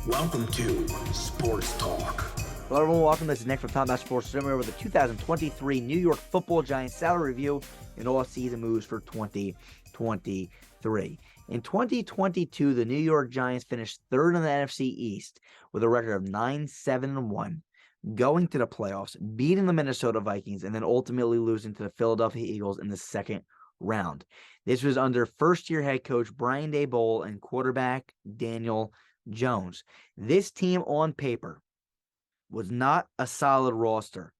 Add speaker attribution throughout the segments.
Speaker 1: Welcome to Sports Talk.
Speaker 2: Hello everyone, welcome. This is Nick from TONT Sports. We're with the 2023 New York Football Giants salary review and all-season moves for 2023. In 2022, the New York Giants finished third in the NFC East with a record of 9-7-1, going to the playoffs, beating the Minnesota Vikings, and then ultimately losing to the Philadelphia Eagles in the second round. This was under first-year head coach Brian Daboll and quarterback Daniel Jones. This team on paper was not a solid roster,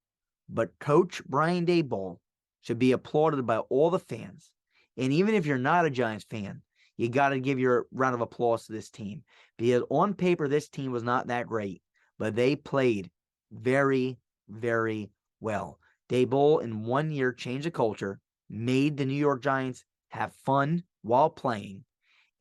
Speaker 2: but Coach Brian Daboll should be applauded by all the fans. And even if you're not a Giants fan, you got to give your round of applause to this team, because on paper, this team was not that great, but they played very, very well. Daboll in 1 year changed the culture, made the New York Giants have fun while playing,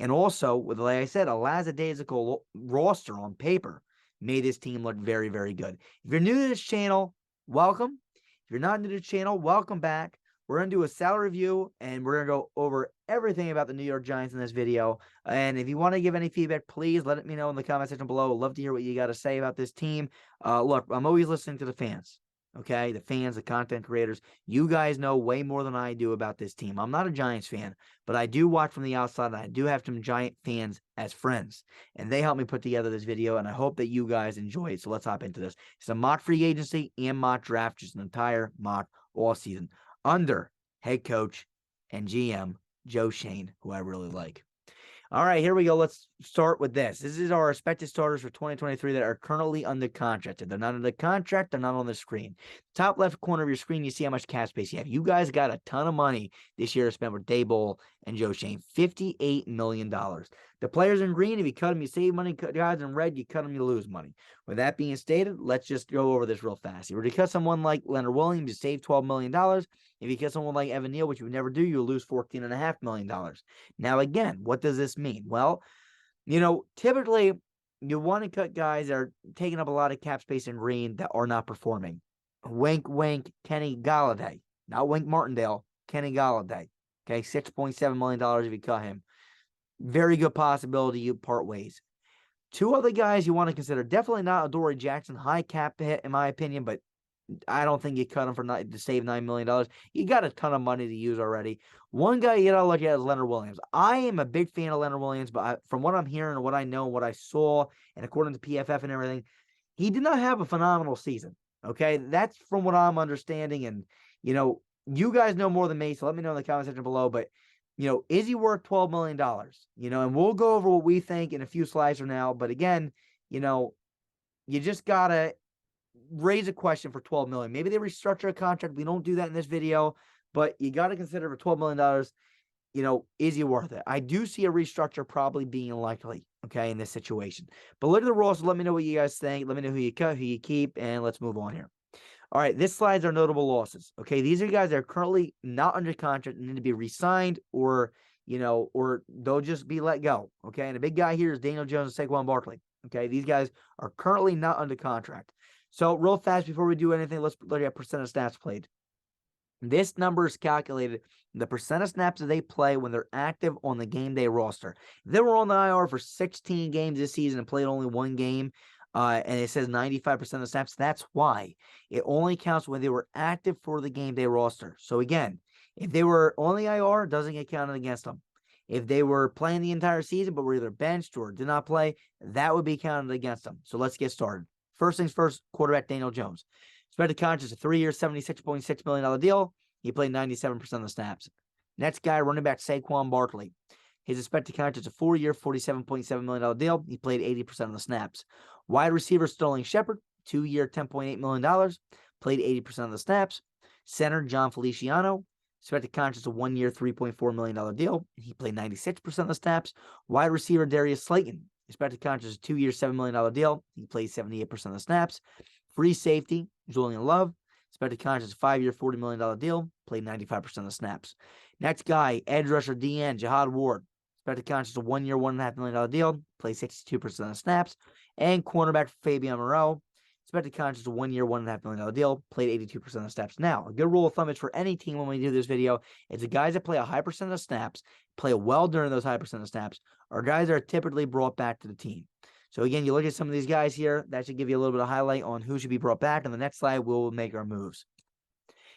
Speaker 2: and also, with, like I said, a lackadaisical roster on paper made his team look very, very good. If you're new to this channel, welcome. If you're not new to the channel, welcome back. We're going to do a salary review, and we're going to go over everything about the New York Giants in this video. And if you want to give any feedback, please let me know in the comment section below. I'd love to hear what you got to say about this team. Look, I'm always listening to the fans. Okay, the fans, the content creators, you guys know way more than I do about this team. I'm not a Giants fan, but I do watch from the outside, and I do have some Giant fans as friends, and they helped me put together this video, and I hope that you guys enjoy it. So let's hop into this. It's a mock free agency and mock draft, just an entire mock all season under head coach and GM Joe Schoen, who I really like. All right, here we go. Let's start with this. This is our expected starters for 2023 that are currently under contract. If they're not under contract, they're not on the screen. Top left corner of your screen, you see how much cap space you have. You guys got a ton of money this year to spend with Daboll and Joe Schoen. $58 million. The players in green, if you cut them, you save money. Guys in red, you cut them, you lose money. With that being stated, let's just go over this real fast. If you were to cut someone like Leonard Williams, you save $12 million. If you cut someone like Evan Neal, which you would never do, you lose $14.5 million. Now, again, what does this mean? Well, typically you want to cut guys that are taking up a lot of cap space in green that are not performing. Wink, wink, Kenny Golladay. Not Wink Martindale, Kenny Golladay. Okay, $6.7 million if you cut him. Very good possibility you part ways. Two other guys you want to consider. Definitely not Adoree Jackson. High cap hit, in my opinion, but I don't think you cut him to save $9 million. You got a ton of money to use already. One guy you got to look at is Leonard Williams. I am a big fan of Leonard Williams, but from what I'm hearing and what I know and what I saw, and according to PFF and everything, he did not have a phenomenal season. Okay, that's from what I'm understanding. And, you guys know more than me, so let me know in the comment section below. But, is he worth $12 million? And we'll go over what we think in a few slides from now. But again, you just got to raise a question for $12 million. Maybe they restructure a contract. We don't do that in this video, but you got to consider for $12 million, is he worth it? I do see a restructure probably being likely, okay, in this situation. But look at the roster. Let me know what you guys think. Let me know who you cut, who you keep, and let's move on here. All right, this slide's are notable losses. Okay, these are guys that are currently not under contract and need to be re-signed, or they'll just be let go. Okay, and the big guy here is Daniel Jones and Saquon Barkley. Okay, these guys are currently not under contract. So real fast before we do anything, let's look at percent of snaps played. This number is calculated the percent of snaps that they play when they're active on the game day roster. If they were on the IR for 16 games this season and played only one game, and it says 95% of snaps, that's why. It only counts when they were active for the game day roster. So again, if they were on the IR, it doesn't get counted against them. If they were playing the entire season but were either benched or did not play, that would be counted against them. So let's get started. First things first, quarterback Daniel Jones. Expected contract is a 3-year, $76.6 million deal. He played 97% of the snaps. Next guy, running back Saquon Barkley. His expected contract is a 4-year, $47.7 million deal. He played 80% of the snaps. Wide receiver Sterling Shepard, 2-year, $10.8 million. Played 80% of the snaps. Center John Feliciano. Expected contract is a 1-year, $3.4 million deal. He played 96% of the snaps. Wide receiver Darius Slayton. Expected contract is a 2-year, $7 million deal. He played 78% of the snaps. Free safety, Julian Love. Expected contract is a 5-year, $40 million deal. Played 95% of the snaps. Next guy, edge rusher DN, Jihad Ward. Expected contract is a 1-year, $1.5 million deal. Played 62% of the snaps. And cornerback Fabian Moreau. Expected contract is a 1-year, $1.5 million deal. Played 82% of the snaps. Now, a good rule of thumb is for any team when we do this video, is the guys that play a high percent of snaps, play well during those high percent of snaps, are guys that are typically brought back to the team. So again, you look at some of these guys here, that should give you a little bit of highlight on who should be brought back. On the next slide, we'll make our moves.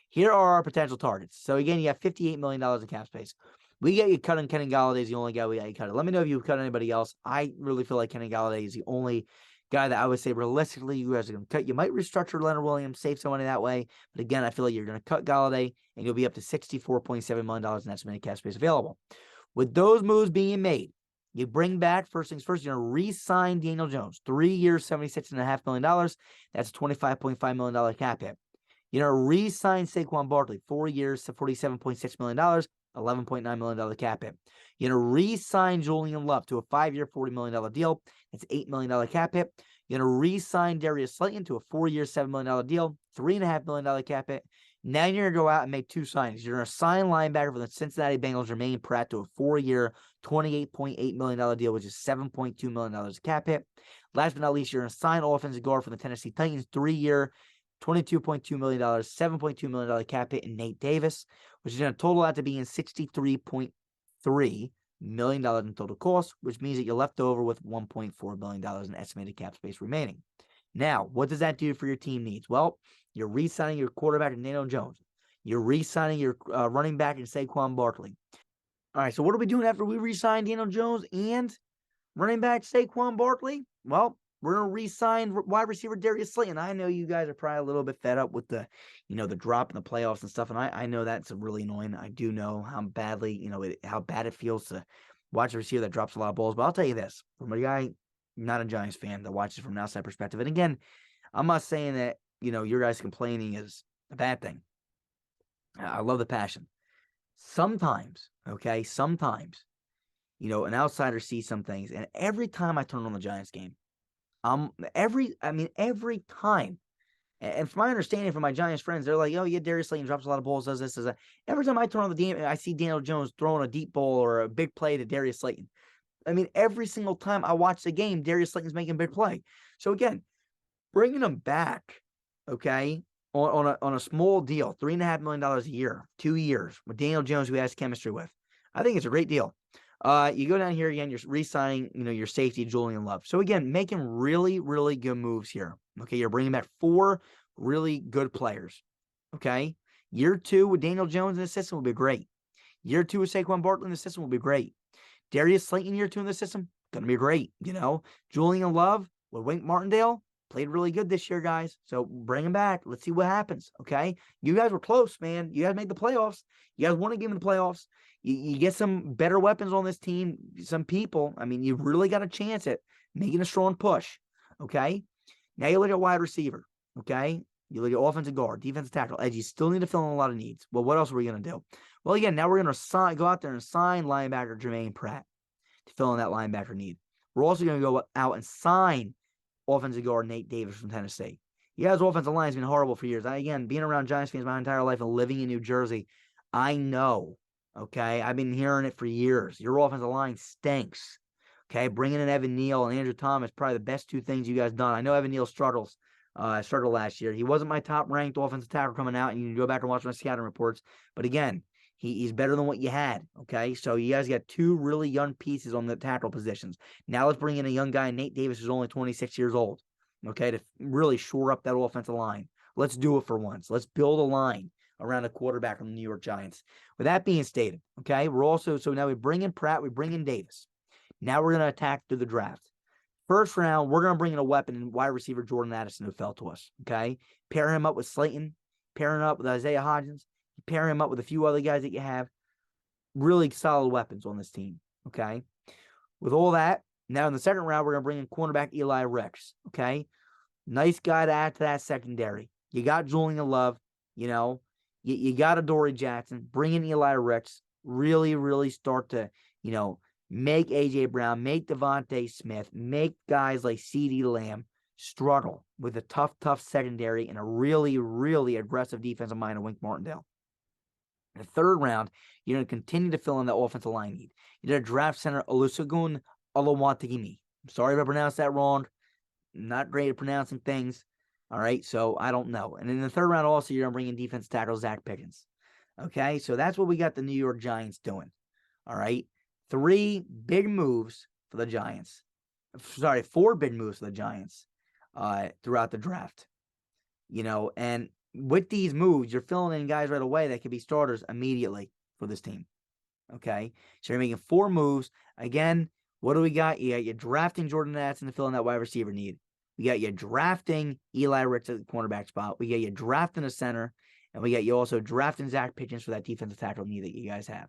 Speaker 2: Here are our potential targets. So again, you have $58 million in cap space. We get you cutting Kenny Galladay is the only guy we got you cut. Let me know if you cut anybody else. I really feel like Kenny Galladay is the only guy that I would say realistically you guys are going to cut. You might restructure Leonard Williams, save some money that way. But again, I feel like you're going to cut Galladay and you'll be up to $64.7 million in estimated cap space available. With those moves being made, you bring back, first things first, you're going to re-sign Daniel Jones. 3 years, $76.5 million. That's a $25.5 million cap hit. You're going to re-sign Saquon Barkley. 4 years to $47.6 million, $11.9 million cap hit. You're going to re-sign Julian Love to a 5-year, $40 million deal. It's $8 million cap hit. You're going to re-sign Darius Slayton to a 4-year, $7 million deal, $3.5 million cap hit. Now you're going to go out and make 2 signings. You're going to sign linebacker for the Cincinnati Bengals, Jermaine Pratt, to a 4-year, $28.8 million deal, which is $7.2 million cap hit. Last but not least, you're going to sign offensive guard for the Tennessee Titans, 3-year, $22.2 million, $7.2 million cap hit in Nate Davis, which is going to total out to being $63.3 million in total cost, which means that you're left over with $1.4 billion in estimated cap space remaining. Now, what does that do for your team needs? Well, you're re-signing your quarterback in Daniel Jones. You're re-signing your running back in Saquon Barkley. All right, so what are we doing after we re-sign Daniel Jones and running back Saquon Barkley? Well, we're going to re-sign wide receiver Darius Slayton. I know you guys are probably a little bit fed up with the, the drop in the playoffs and stuff, and I know that's really annoying. I do know how badly, how bad it feels to watch a receiver that drops a lot of balls. But I'll tell you this, from a guy not a Giants fan that watches from an outside perspective, and again, I'm not saying that, your guys complaining is a bad thing. I love the passion. Sometimes, an outsider sees some things, and every time I turn on the Giants game, every time, and from my understanding from my Giants friends, they're like, oh yeah, Darius Slayton drops a lot of balls, does this, does that. Every time I turn on the game, I see Daniel Jones throwing a deep ball or a big play to Darius Slayton. Every single time I watch the game, Darius Slayton's making a big play. So again, bringing him back, on a small deal, $3.5 million a year, 2 years with Daniel Jones, who has chemistry with, I think it's a great deal. You go down here again, you're re-signing, your safety, Julian Love. So again, making really, really good moves here. Okay, you're bringing back 4 really good players. Okay, year 2 with Daniel Jones in the system will be great. Year 2 with Saquon Barkley in the system will be great. Darius Slayton year 2 in the system, gonna be great. Julian Love with Wink Martindale played really good this year, guys. So bring him back. Let's see what happens. Okay, you guys were close, man. You guys made the playoffs. You guys won a game in the playoffs. You get some better weapons on this team, some people. You really got a chance at making a strong push. Okay, now you look at wide receiver. Okay, you look at offensive guard, defensive tackle, edge. You still need to fill in a lot of needs. Well, what else are we going to do? Well, again, now we're going to go out there and sign linebacker Jermaine Pratt to fill in that linebacker need. We're also going to go out and sign offensive guard Nate Davis from Tennessee. You guys' offensive line has been horrible for years. Again, being around Giants fans my entire life and living in New Jersey, I know. Okay, I've been hearing it for years. Your offensive line stinks. Okay, bringing in Evan Neal and Andrew Thomas, probably the best 2 things you guys done. I know Evan Neal struggled last year. He wasn't my top-ranked offensive tackle coming out, and you can go back and watch my scouting reports. But again, he's better than what you had. Okay, so you guys got 2 really young pieces on the tackle positions. Now let's bring in a young guy, Nate Davis, who's only 26 years old. Okay, to really shore up that offensive line. Let's do it for once. Let's build a line around a quarterback from the New York Giants. With that being stated, okay, so now we bring in Pratt, we bring in Davis. Now we're going to attack through the draft. First round, we're going to bring in a weapon in wide receiver Jordan Addison, who fell to us, okay? Pair him up with Slayton, pair him up with Isaiah Hodgins, pair him up with a few other guys that you have. Really solid weapons on this team, okay? With all that, now in the second round, we're going to bring in cornerback Eli Ricks, okay? Nice guy to add to that secondary. You got Julian Love, you got Adoree Jackson. Bring in Eli Ricks. Really, really start to, make A.J. Brown, make Devontae Smith, make guys like CeeDee Lamb struggle with a tough secondary and a really, really aggressive defensive mind of Wink Martindale. In the third round, you're going to continue to fill in the offensive line need. You're going to draft center Olusegun Oluwatimi. I'm sorry if I pronounced that wrong. Not great at pronouncing things. All right, so I don't know. And in the third round also, you're going to bring in defense tackle Zach Pickens. Okay, so that's what we got the New York Giants doing. All right, 3 big moves for the Giants. 4 big moves for the Giants throughout the draft. And with these moves, you're filling in guys right away that could be starters immediately for this team. Okay, so you're making 4 moves. Again, what do we got? You're drafting Jordan Addison to fill in that wide receiver need. We got you drafting Eli Ricks at the cornerback spot. We got you drafting a center. And we got you also drafting Zach Pickens for that defensive tackle need that you guys have.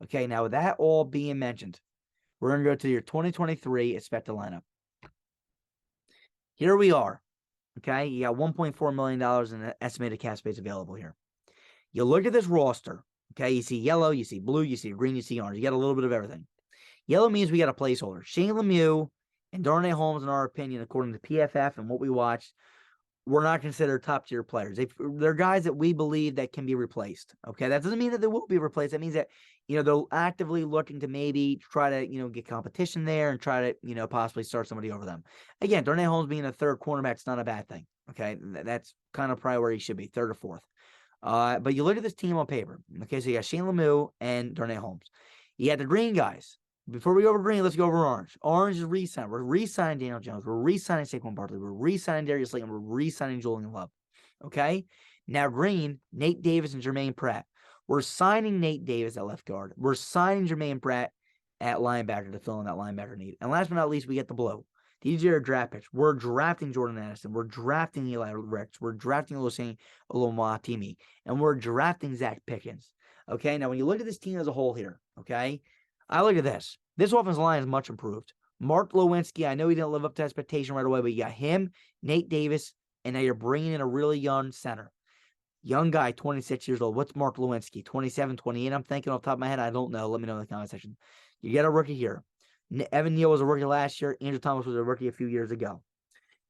Speaker 2: Okay, now with that all being mentioned, we're going to go to your 2023 expected lineup. Here we are. Okay, you got $1.4 million in estimated cap space available here. You look at this roster. Okay, you see yellow, you see blue, you see green, you see orange. You got a little bit of everything. Yellow means we got a placeholder. Shane Lemieux and Darnay Holmes, in our opinion, according to PFF and what we watched, were not considered top-tier players. They're guys that we believe that can be replaced. Okay, that doesn't mean that they will be replaced. That means that, they're actively looking to maybe try to, get competition there and try to, possibly start somebody over them. Again, Darnay Holmes being a third cornerback is not a bad thing. Okay, that's kind of probably where he should be, third or fourth. But you look at this team on paper. Okay, so you got Shane Lemieux and Darnay Holmes. You got the green guys. Before we go over green, let's go over orange. Orange is re-signed. We're re-signing Daniel Jones. We're re-signing Saquon Barkley. We're re-signing Darius Slayton. We're re-signing Julian Love. Okay? Now green, Nate Davis and Jermaine Pratt. We're signing Nate Davis at left guard. We're signing Jermaine Pratt at linebacker to fill in that linebacker need. And last but not least, we get the blue. These are draft picks. We're drafting Jordan Addison. We're drafting Eli Ricks. We're drafting Olusegun Oluwatimi. And we're drafting Zach Pickens. Okay? Now when you look at this team as a whole here, okay? I look at this. This offensive line is much improved. Mark Lewinsky, I know he didn't live up to expectation right away, but you got him, Nate Davis, and now you're bringing in a really young center. Young guy, 26 years old. What's Mark Lewinsky? 27, 28? I'm thinking off the top of my head. I don't know. Let me know in the comment section. You got a rookie here. Evan Neal was a rookie last year. Andrew Thomas was a rookie a few years ago.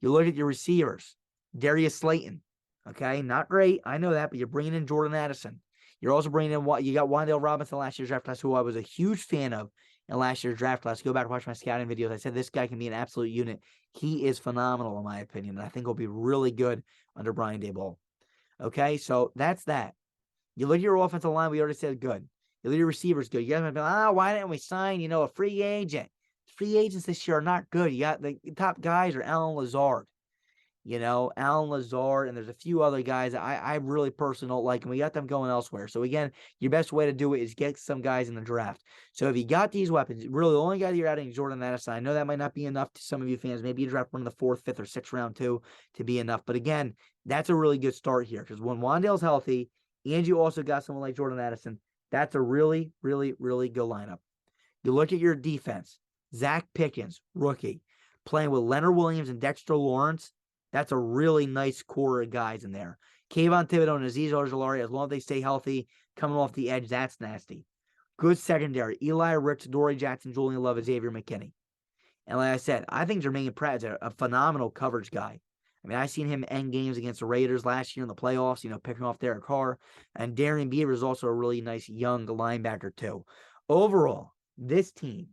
Speaker 2: You look at your receivers. Darius Slayton. Okay, not great. I know that, but you're bringing in Jordan Addison. You're also bringing in, you got Wan'Dale Robinson last year's draft class, who I was a huge fan of in last year's draft class. Go back and watch my scouting videos. I said this guy can be an absolute unit. He is phenomenal, in my opinion, and I think he'll be really good under Brian Daboll. Okay, so that's that. You look at your offensive line, we already said good. You look at your receivers, good. You guys might be like, why didn't we sign, a free agent? Free agents this year are not good. You got the top guys are Allen Lazard. Allen Lazard, and there's a few other guys that I really personally don't like, and we got them going elsewhere. So, again, your best way to do it is get some guys in the draft. So, if you got these weapons, really the only guy that you're adding is Jordan Addison. I know that might not be enough to some of you fans. Maybe you draft one in the 4th, 5th, or 6th round, too, to be enough. But, again, that's a really good start here, because when Wan'Dale's healthy, and you also got someone like Jordan Addison, that's a really, really, really good lineup. You look at your defense. Zach Pickens, rookie, playing with Leonard Williams and Dexter Lawrence. That's a really nice core of guys in there. Kayvon Thibodeau and Azeez Ojulari, as long as they stay healthy, coming off the edge, that's nasty. Good secondary. Eli Ricks, Dory Jackson, Julian Love, and Xavier McKinney. And like I said, I think Jermaine Pratt is a phenomenal coverage guy. I mean, I seen him end games against the Raiders last year in the playoffs, picking off Derek Carr. And Darian Beaver is also a really nice young linebacker, too. Overall, this team,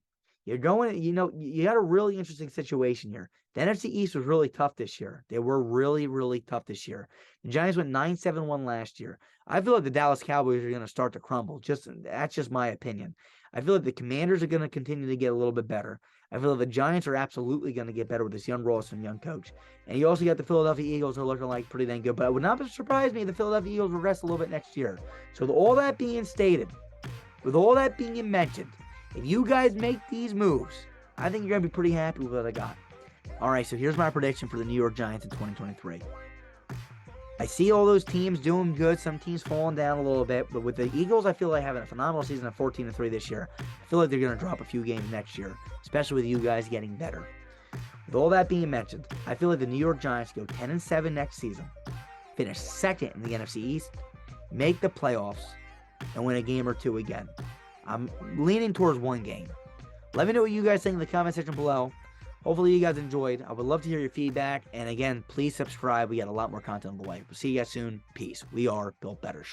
Speaker 2: you're going, you got a really interesting situation here. The NFC East was really tough this year. They were really, really tough this year. The Giants went 9-7-1 last year. I feel like the Dallas Cowboys are going to start to crumble. That's just my opinion. I feel like the Commanders are going to continue to get a little bit better. I feel like the Giants are absolutely going to get better with this young roster and young coach. And you also got the Philadelphia Eagles who are looking like pretty dang good. But it would not surprise me if the Philadelphia Eagles regress a little bit next year. So with all that being stated, with all that being mentioned, if you guys make these moves, I think you're going to be pretty happy with what I got. All right, so here's my prediction for the New York Giants in 2023. I see all those teams doing good, some teams falling down a little bit, but with the Eagles, I feel like having a phenomenal season of 14-3 this year. I feel like they're going to drop a few games next year, especially with you guys getting better. With all that being mentioned, I feel like the New York Giants go 10-7 next season, finish second in the NFC East, make the playoffs, and win a game or two again. I'm leaning towards one game. Let me know what you guys think in the comment section below. Hopefully you guys enjoyed. I would love to hear your feedback. And again, please subscribe. We got a lot more content on the way. We'll see you guys soon. Peace. We are Built Better.